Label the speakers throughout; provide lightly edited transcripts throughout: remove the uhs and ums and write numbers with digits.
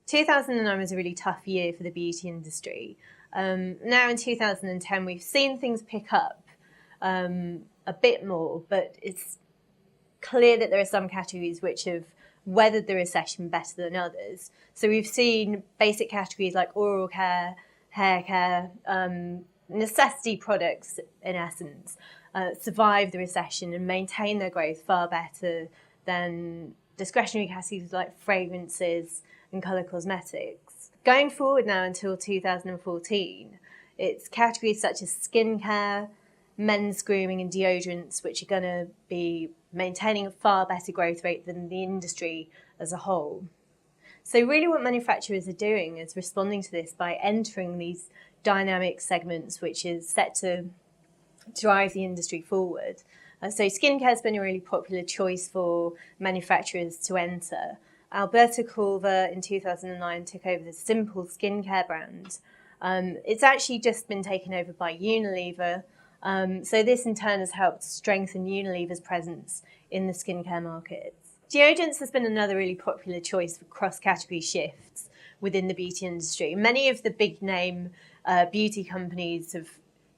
Speaker 1: 2009 was a really tough year for the beauty industry. Now in 2010, we've seen things pick up a bit more, but it's clear that there are some categories which have weathered the recession better than others. So we've seen basic categories like oral care, hair care, necessity products, in essence, survive the recession and maintain their growth far better than discretionary categories like fragrances and colour cosmetics. Going forward now until 2014, it's categories such as skincare, men's grooming and deodorants which are going to be maintaining a far better growth rate than the industry as a whole. So really what manufacturers are doing is responding to this by entering these dynamic segments which is set to drive the industry forward. So skincare has been a really popular choice for manufacturers to enter. Alberto Culver in 2009 took over the Simple skincare brand. It's actually just been taken over by Unilever. So this in turn has helped strengthen Unilever's presence in the skincare markets. Deodorants has been another really popular choice for cross-category shifts within the beauty industry. Many of the big name beauty companies have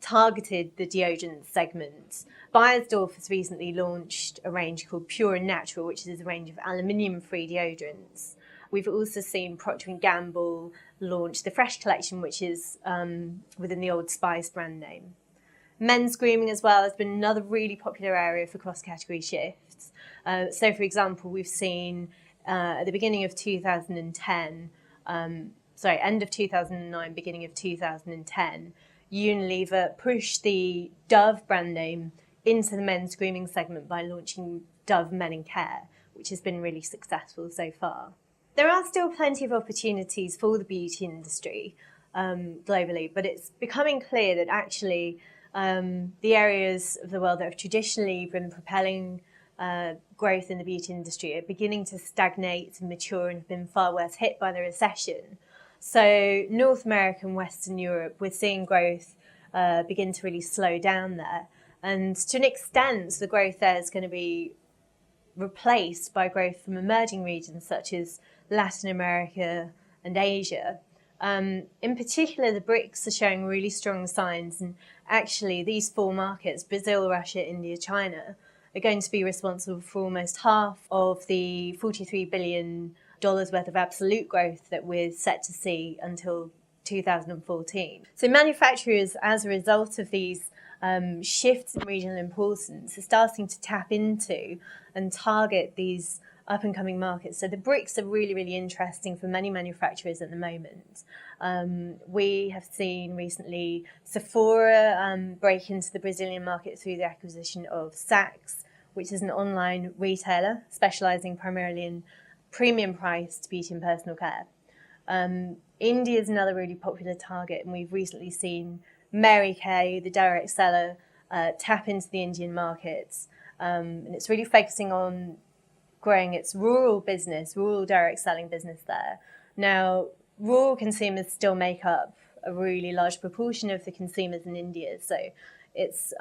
Speaker 1: targeted the deodorant segment. Beiersdorf has recently launched a range called Pure and Natural, which is a range of aluminium-free deodorants. We've also seen Proctor Gamble launch the Fresh collection, which is within the Old Spice brand name. Men's grooming as well has been another really popular area for cross-category shifts. So, for example, we've seen at the beginning of 2010, end of 2009, beginning of 2010, Unilever pushed the Dove brand name into the men's grooming segment by launching Dove Men & Care, which has been really successful so far. There are still plenty of opportunities for the beauty industry globally, but it's becoming clear that actually the areas of the world that have traditionally been propelling growth in the beauty industry are beginning to stagnate and mature and have been far worse hit by the recession. So North America and Western Europe, we're seeing growth begin to really slow down there. And to an extent, the growth there is going to be replaced by growth from emerging regions such as Latin America and Asia. In particular, the BRICS are showing really strong signs, and actually these four markets, Brazil, Russia, India, China, are going to be responsible for almost half of the $43 billion worth of absolute growth that we're set to see until 2014. So manufacturers, as a result of these shifts in regional importance, are starting to tap into and target these up-and-coming markets. So the BRICS are really, really interesting for many manufacturers at the moment. We have seen recently Sephora break into the Brazilian market through the acquisition of Saks, which is an online retailer specialising primarily in premium-priced beauty and personal care. India is another really popular target, and we've recently seen Mary Kay, the direct seller, tap into the Indian markets. And it's really focusing on growing its rural direct selling business there. Now, rural consumers still make up a really large proportion of the consumers in India. So it's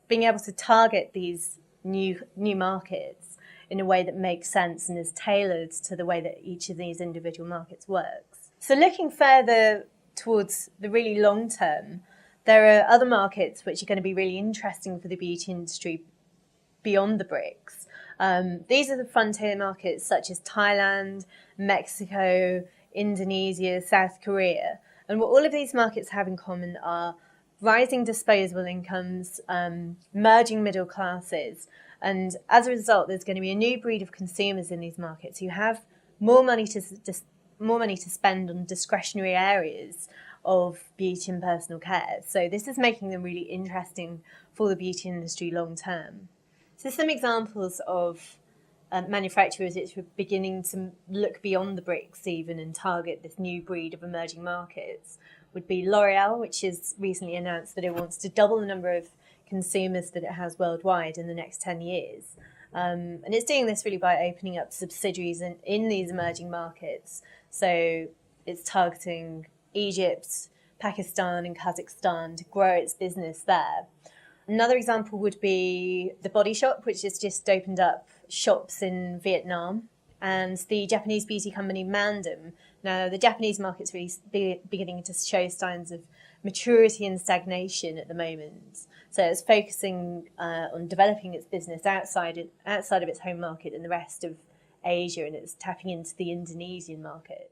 Speaker 1: being able to target these new markets in a way that makes sense and is tailored to the way that each of these individual markets works. So looking further towards the really long term, there are other markets which are going to be really interesting for the beauty industry beyond the BRICS. These are the frontier markets such as Thailand, Mexico, Indonesia, South Korea. And what all of these markets have in common are rising disposable incomes, merging middle classes. And as a result, there's going to be a new breed of consumers in these markets who have more money to spend on discretionary areas of beauty and personal care. So this is making them really interesting for the beauty industry long term. So some examples of manufacturers which are beginning to look beyond the BRICS even and target this new breed of emerging markets would be L'Oreal, which has recently announced that it wants to double the number of consumers that it has worldwide in the next 10 years. And it's doing this really by opening up subsidiaries in these emerging markets. So it's targeting Egypt, Pakistan and Kazakhstan to grow its business there. Another example would be The Body Shop, which has just opened up shops in Vietnam. And the Japanese beauty company Mandem Now, the Japanese market's really beginning to show signs of maturity and stagnation at the moment. So it's focusing on developing its business outside of its home market and the rest of Asia, and it's tapping into the Indonesian market.